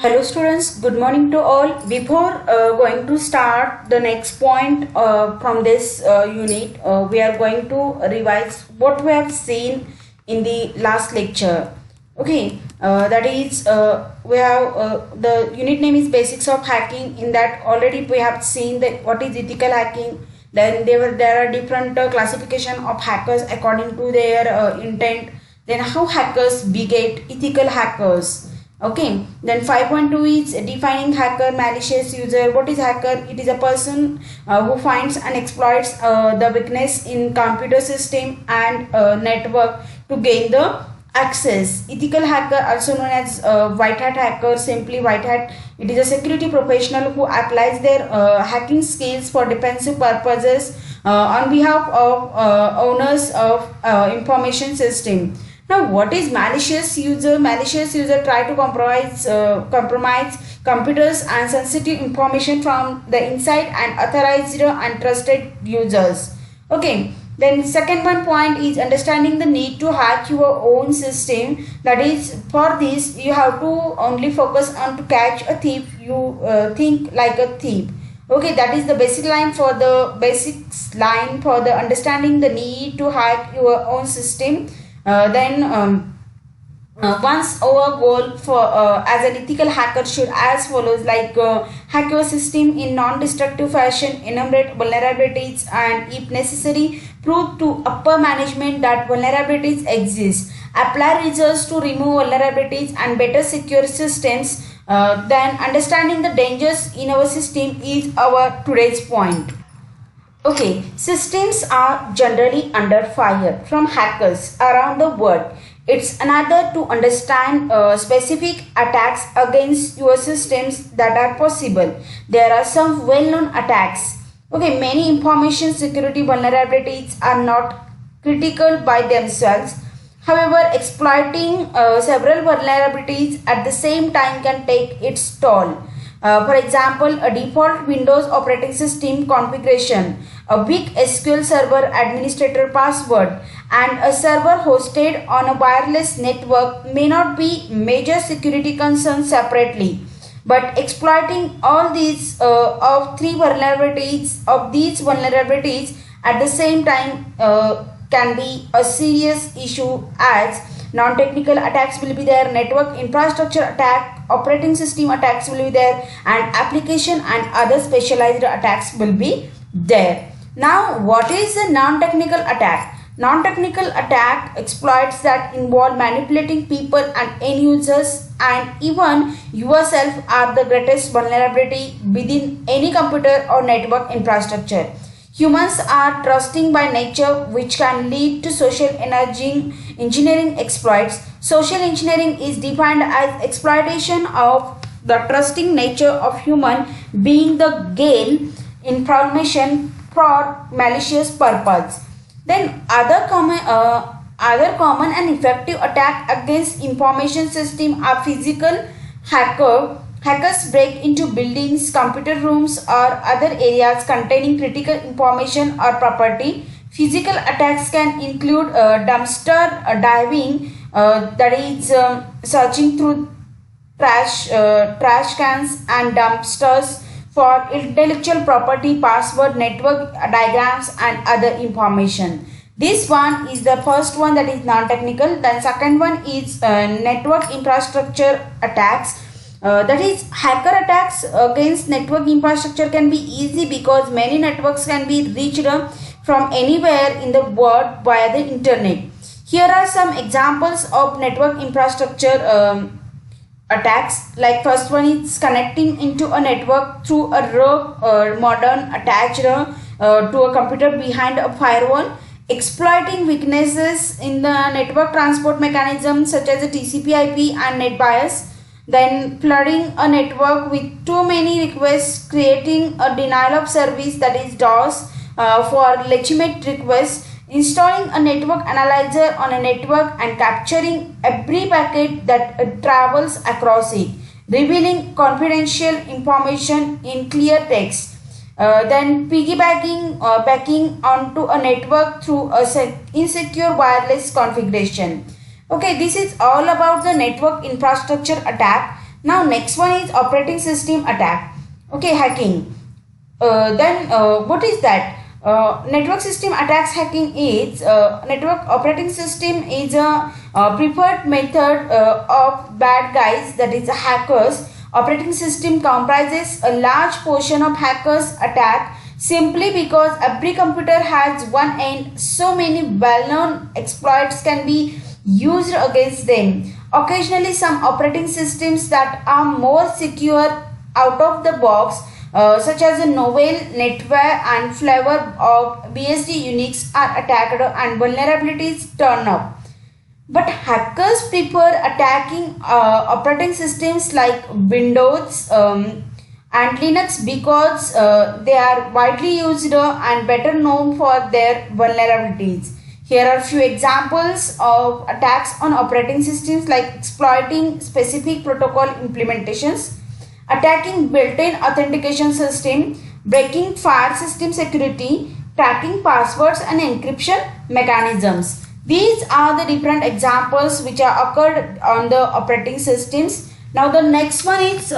Hello students, good morning to all. Before going to start the next point from this unit, we are going to revise what we have seen in the last lecture. Okay, that is we have the unit name is basics of hacking. In that already we have seen that what is ethical hacking. Then there are different classification of hackers according to their intent. Then how hackers beget ethical hackers. Okay, then 5.2 is defining hacker, malicious user. What is hacker? It is a person who finds and exploits the weakness in computer system and network to gain the access. Ethical hacker, also known as white hat hacker, simply white hat. It is a security professional who applies their hacking skills for defensive purposes on behalf of owners of information system. Now, what is malicious user? Malicious user try to compromise computers and sensitive information from the inside and authorized and trusted users. Okay. Then second one point is understanding the need to hack your own system. That is, for this you have to only focus on to catch a thief. You think like a thief. Okay, that is the basic line for the understanding the need to hack your own system. Once our goal for as an ethical hacker should as follows, like hack your system in non-destructive fashion, enumerate vulnerabilities, and if necessary prove to upper management that vulnerabilities exist, apply results to remove vulnerabilities and better secure systems. Then understanding the dangers in our system is our today's point. Okay, systems are generally under fire from hackers around the world. It's another to understand specific attacks against your systems that are possible. There are some well-known attacks. Okay, many information security vulnerabilities are not critical by themselves. However, exploiting several vulnerabilities at the same time can take its toll. For example, a default Windows operating system configuration, a weak SQL Server administrator password, and a server hosted on a wireless network may not be major security concerns separately. But exploiting all these these vulnerabilities at the same time can be a serious issue, as non-technical attacks will be there, network infrastructure attack, operating system attacks will be there, and application and other specialized attacks will be there. Now, what is a non-technical attack? Non-technical attack exploits that involve manipulating people and end users, and even yourself are the greatest vulnerability within any computer or network infrastructure. Humans are trusting by nature, which can lead to social engineering exploits. Social engineering is defined as exploitation of the trusting nature of human being the gain information for malicious purpose. Then other common and effective attack against information system are physical Hackers break into buildings, computer rooms, or other areas containing critical information or property. Physical attacks can include dumpster diving, that is searching through trash cans and dumpsters for intellectual property, password, network diagrams, and other information. This one is the first one, that is non-technical. Then second one is network infrastructure attacks. That is, hacker attacks against network infrastructure can be easy because many networks can be reached from anywhere in the world via the internet. Here are some examples of network infrastructure attacks. Like first one is connecting into a network through a rogue modern attached to a computer behind a firewall. Exploiting weaknesses in the network transport mechanism such as the TCP/IP and net bias. Then flooding a network with too many requests, creating a denial of service, that is DOS, for legitimate requests. Installing a network analyzer on a network and capturing every packet that travels across it, revealing confidential information in clear text. Then backing onto a network through a insecure wireless configuration. Okay, this is all about the network infrastructure attack. Now next one is operating system attack. Okay, hacking. What is that? Network system attacks hacking is network operating system is a preferred method of bad guys, that is hackers. Operating system comprises a large portion of hackers attack simply because every computer has one end. So many well-known exploits can be used against them. Occasionally some operating systems that are more secure out of the box, such as a Novell, NetWare and Flavor of BSD Unix are attacked and vulnerabilities turn up. But hackers prefer attacking operating systems like Windows and Linux because they are widely used and better known for their vulnerabilities. Here are few examples of attacks on operating systems, like exploiting specific protocol implementations, attacking built-in authentication system, breaking file system security, cracking passwords and encryption mechanisms. These are the different examples which are occurred on the operating systems. Now the next one is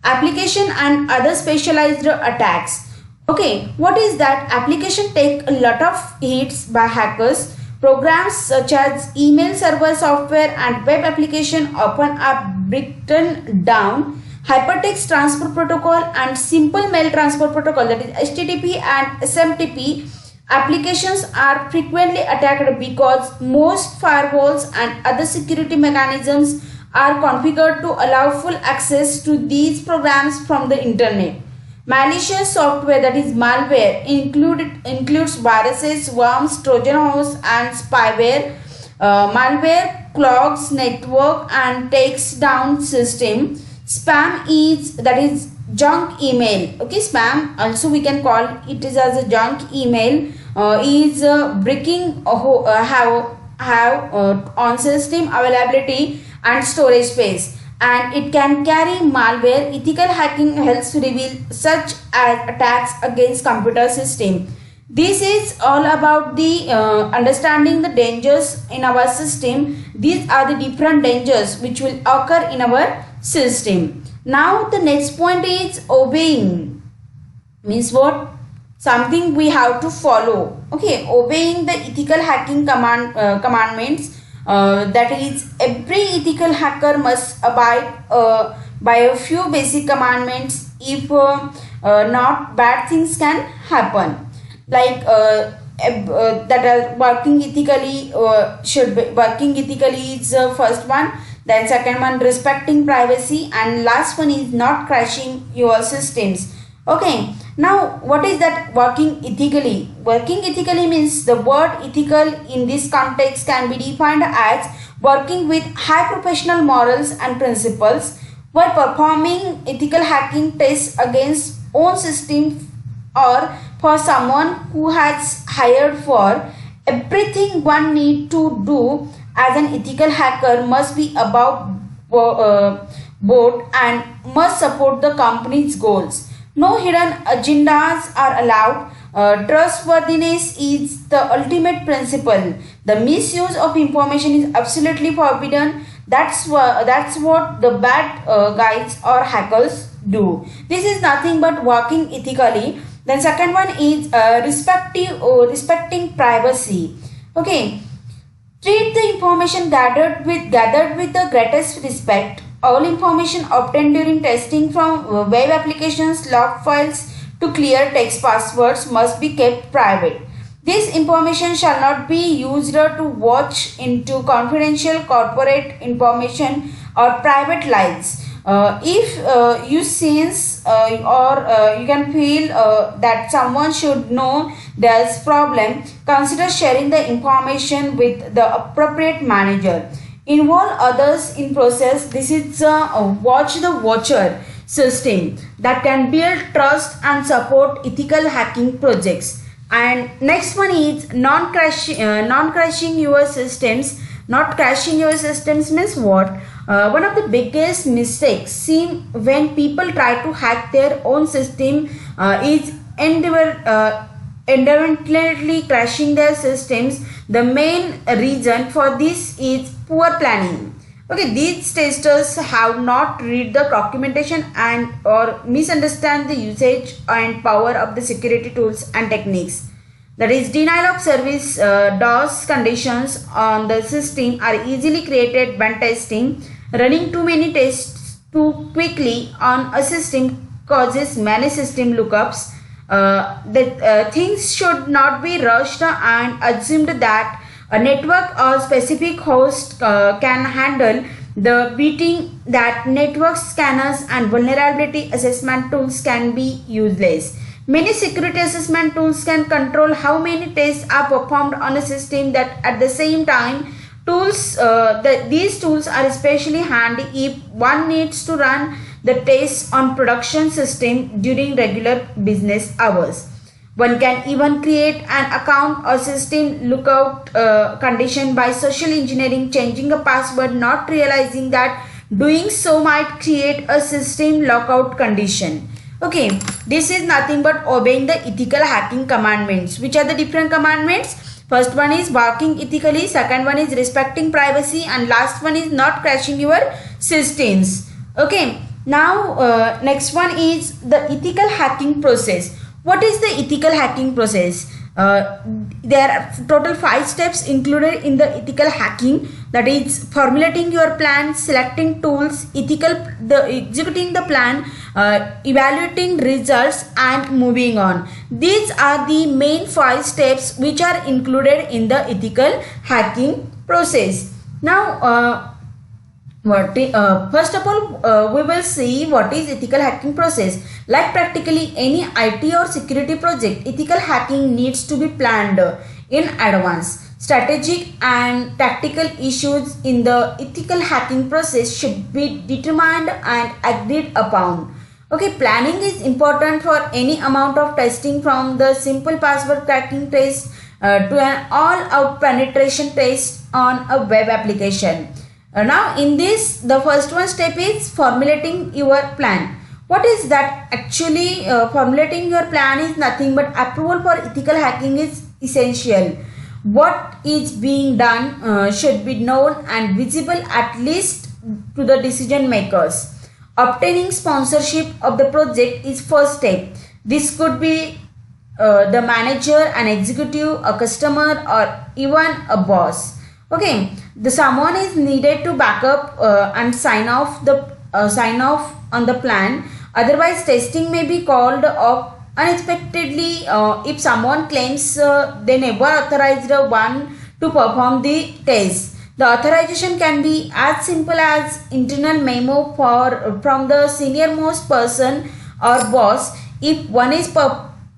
application and other specialized attacks. Okay, what is that? Application take a lot of hits by hackers. Programs such as email server software and web application often are broken down. Hypertext transfer protocol and simple mail transfer protocol, that is HTTP and SMTP applications are frequently attacked because most firewalls and other security mechanisms are configured to allow full access to these programs from the internet. Malicious software, that is malware, includes viruses, worms, Trojan horse and spyware. Malware clogs network and takes down system. Spam is, that is junk email. Okay, spam also we can call it is as a junk email, is breaking have on system availability and storage space, and it can carry malware. Ethical hacking helps reveal such as attacks against computer system. This is all about the understanding the dangers in our system. These are the different dangers which will occur in our system. Now the next point is obeying. Means what? Something we have to follow. Okay, obeying the ethical hacking commandments. That is, every ethical hacker must abide by a few basic commandments. If not, bad things can happen. Like that are working ethically, should be working ethically is first one. Then second one, respecting privacy, and last one is not crashing your systems. Okay, now what is that working ethically? Working ethically means the word ethical in this context can be defined as working with high professional morals and principles while performing ethical hacking tests against own system or for someone who has hired for. Everything one need to do as an ethical hacker must be above board and must support the company's goals. No hidden agendas are allowed. Trustworthiness is the ultimate principle. The misuse of information is absolutely forbidden. That's what the bad guys or hackers do. This is nothing but working ethically. Then second one is respecting privacy. Okay, treat the information gathered with the greatest respect. All information obtained during testing, from web applications, log files to clear text passwords, must be kept private. This information shall not be used to watch into confidential corporate information or private lives. If you sense or you can feel that someone should know there's problem, consider sharing the information with the appropriate manager. Involve others in process. This is a watch the watcher system that can build trust and support ethical hacking projects. And next one is non-crashing your systems. Not crashing your systems means what? One of the biggest mistakes seen when people try to hack their own system is inadvertently crashing their systems. The main reason for this is poor planning. Okay, these testers have not read the documentation and or misunderstand the usage and power of the security tools and techniques. That is, denial of service DOS conditions on the system are easily created when testing. Running too many tests too quickly on a system causes many system lookups. Things should not be rushed and assumed that a network or specific host can handle the beating, that network scanners and vulnerability assessment tools can be useless. Many security assessment tools can control how many tests are performed on a system. That at the same time, these tools are especially handy if one needs to run the tests on production system during regular business hours. One can even create an account or system lookout condition by social engineering, changing a password, not realizing that doing so might create a system lockout condition. Okay, this is nothing but obeying the ethical hacking commandments. Which are the different commandments? First one is working ethically, second one is respecting privacy, and last one is not crashing your systems. Okay, now next one is the ethical hacking process. What is the ethical hacking process? There are total 5 steps included in the ethical hacking. That is formulating your plan, selecting tools, executing the plan, evaluating results, and moving on. These are the main 5 steps which are included in the ethical hacking process. Now first of all, we will see what is ethical hacking process. Like practically any IT or security project, ethical hacking needs to be planned in advance. Strategic and tactical issues in the ethical hacking process should be determined and agreed upon. Okay, planning is important for any amount of testing, from the simple password cracking test to an all-out penetration test on a web application. Now in this, the first one step is formulating your plan. What is that? Actually, formulating your plan is nothing but approval for ethical hacking is essential. What is being done should be known and visible at least to the decision makers. Obtaining sponsorship of the project is first step. This could be the manager, an executive, a customer, or even a boss. Okay, the someone is needed to back up and sign off on the plan. Otherwise, testing may be called off unexpectedly if someone claims they never authorized one to perform the test. The authorization can be as simple as internal memo from the senior most person or boss if one is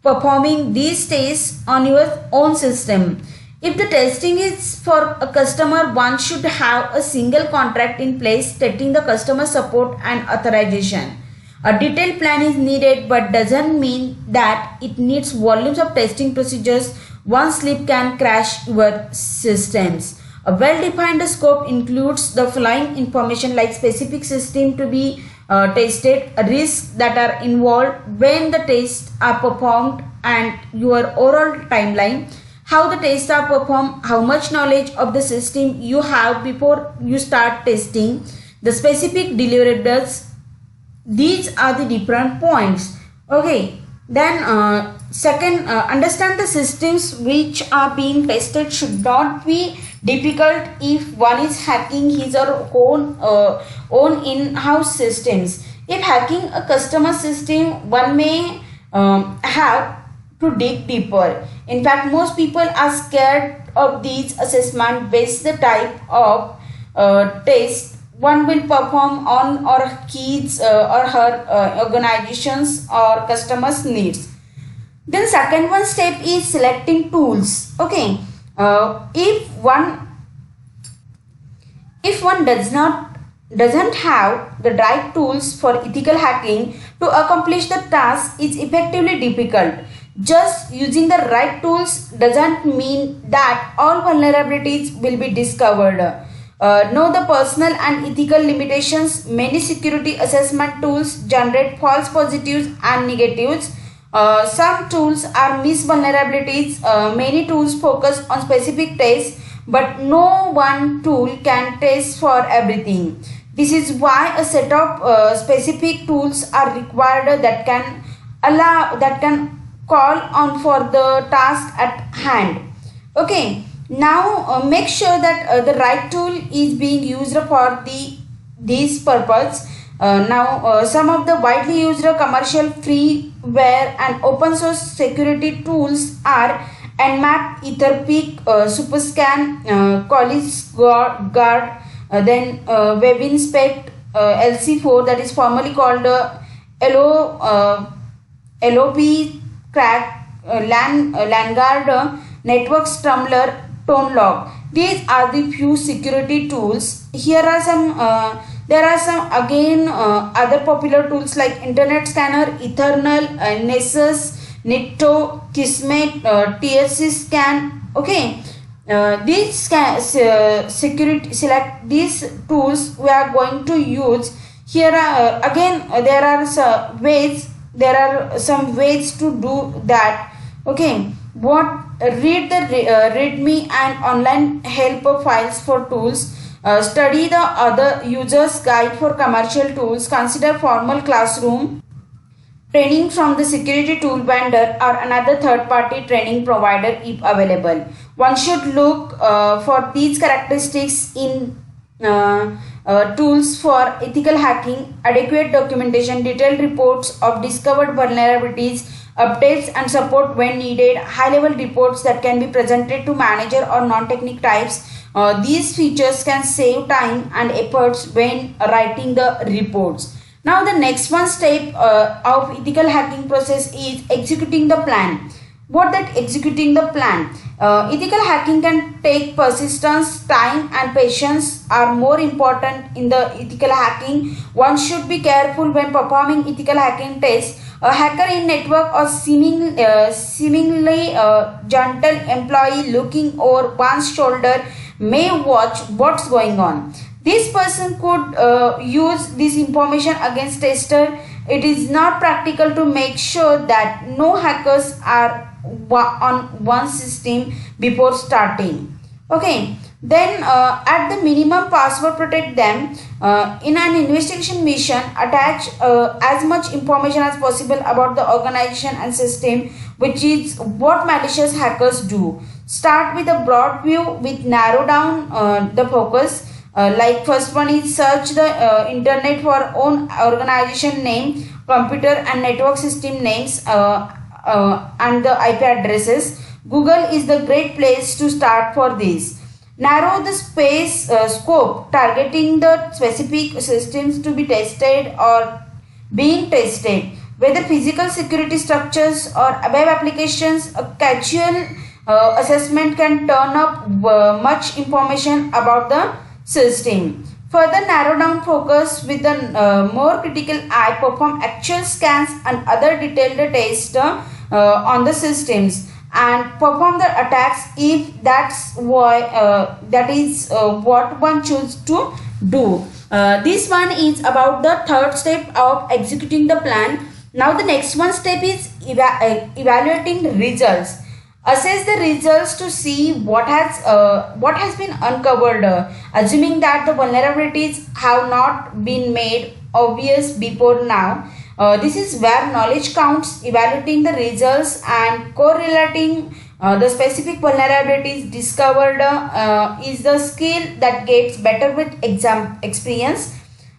performing these tests on your own system. If the testing is for a customer, one should have a single contract in place stating the customer support and authorization. A detailed plan is needed, but doesn't mean that it needs volumes of testing procedures. One slip can crash your systems. A well-defined scope includes the following information, like specific system to be tested, risks that are involved when the tests are performed, and your overall timeline. How the tests are performed, how much knowledge of the system you have before you start testing, the specific deliverables. These are the different points. Okay, then second, understand the systems which are being tested should not be difficult if one is hacking his or own in-house systems. If hacking a customer system, one may have to dig deeper. In fact, most people are scared of these assessment based the type of test one will perform on or his or her organizations or customers needs. Then second one step is selecting tools. Okay, if one doesn't have the right tools for ethical hacking to accomplish the task, is effectively difficult. Just using the right tools doesn't mean that all vulnerabilities will be discovered. Know the personal and ethical limitations. Many security assessment tools generate false positives and negatives. Some tools are miss vulnerabilities. Many tools focus on specific tests but no one tool can test for everything. This is why a set of specific tools are required that can call on for the task at hand. Okay, now make sure that the right tool is being used for this purpose. Some of the widely used commercial freeware and open source security tools are Nmap, Etherpeak, Superscan, Collis Guard, then WebInspect, LC4, that is formerly called LOP Crack, Landguard, Network Stumbler, ToneLog. These are the few security tools. Here are some. There are some again other popular tools like Internet Scanner, Ethernal, Nessus, Nikto, Kismet, TSC Scan. Okay, these these tools we are going to use. Here again there are some ways. There are some ways to do that. Okay, read the README and online help files for tools. Study the other users guide for commercial tools. Consider formal classroom training from the security tool vendor or another third party training provider if available. One should look for these characteristics in tools for ethical hacking: adequate documentation, detailed reports of discovered vulnerabilities, updates and support when needed, high level reports that can be presented to manager or non-technical types. These features can save time and efforts when writing the reports. Now the next one step of ethical hacking process is executing the plan. What that executing the plan? Ethical hacking can take persistence, time and patience are more important in the ethical hacking. One should be careful when performing ethical hacking tests. A hacker in network or seemingly gentle employee looking over one's shoulder may watch what's going on. This person could use this information against tester. It is not practical to make sure that no hackers are on one system before starting. Okay, then at the minimum password protect them. In an investigation mission, attach as much information as possible about the organization and system, which is what malicious hackers do. Start with a broad view with narrow down the focus. Like first one is search the internet for own organization name, computer and network system names and the IP addresses. Google is the great place to start for this. Narrow the scope, targeting the specific systems to be tested or being tested, whether physical security structures or web applications. A casual assessment can turn up much information about the system. Further narrow down focus with the more critical eye, perform actual scans and other detailed tests on the systems and perform the attacks if that is what one chooses to do. This one is about the third step of executing the plan. Now the next one step is evaluating results. Assess the results to see what has been uncovered, assuming that the vulnerabilities have not been made obvious before now. This is where knowledge counts. Evaluating the results and correlating the specific vulnerabilities discovered is the skill that gets better with experience.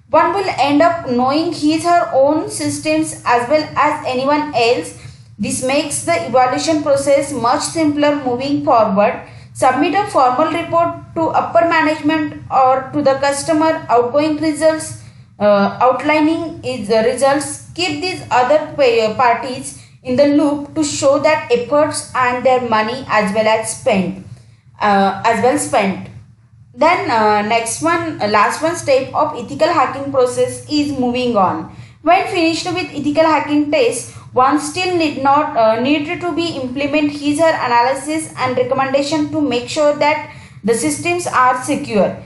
One will end up knowing his or her own systems as well as anyone else. This makes the evaluation process much simpler moving forward. Submit a formal report to upper management or to the customer outgoing results, outlining the results. Keep these other parties in the loop to show that efforts and their money as well spent. Then last one step of ethical hacking process is moving on. When finished with ethical hacking tests, one still need to be implement his or her analysis and recommendation to make sure that the systems are secure.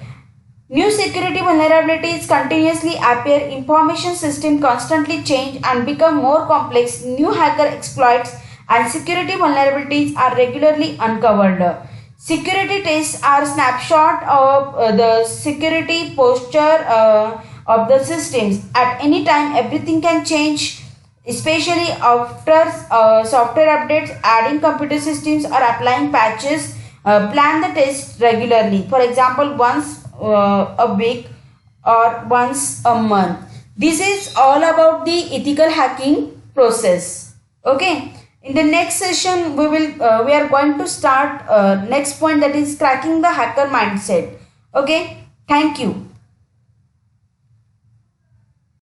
New security vulnerabilities continuously appear, information systems constantly change and become more complex, new hacker exploits and security vulnerabilities are regularly uncovered. Security tests are snapshot of the security posture of the systems. At any time, everything can change, especially after software updates, adding computer systems or applying patches. Plan the test regularly. For example, once a week or once a month. This is all about the ethical hacking process. Okay. In the next session, we are going to start next point, that is cracking the hacker mindset. Okay. Thank you.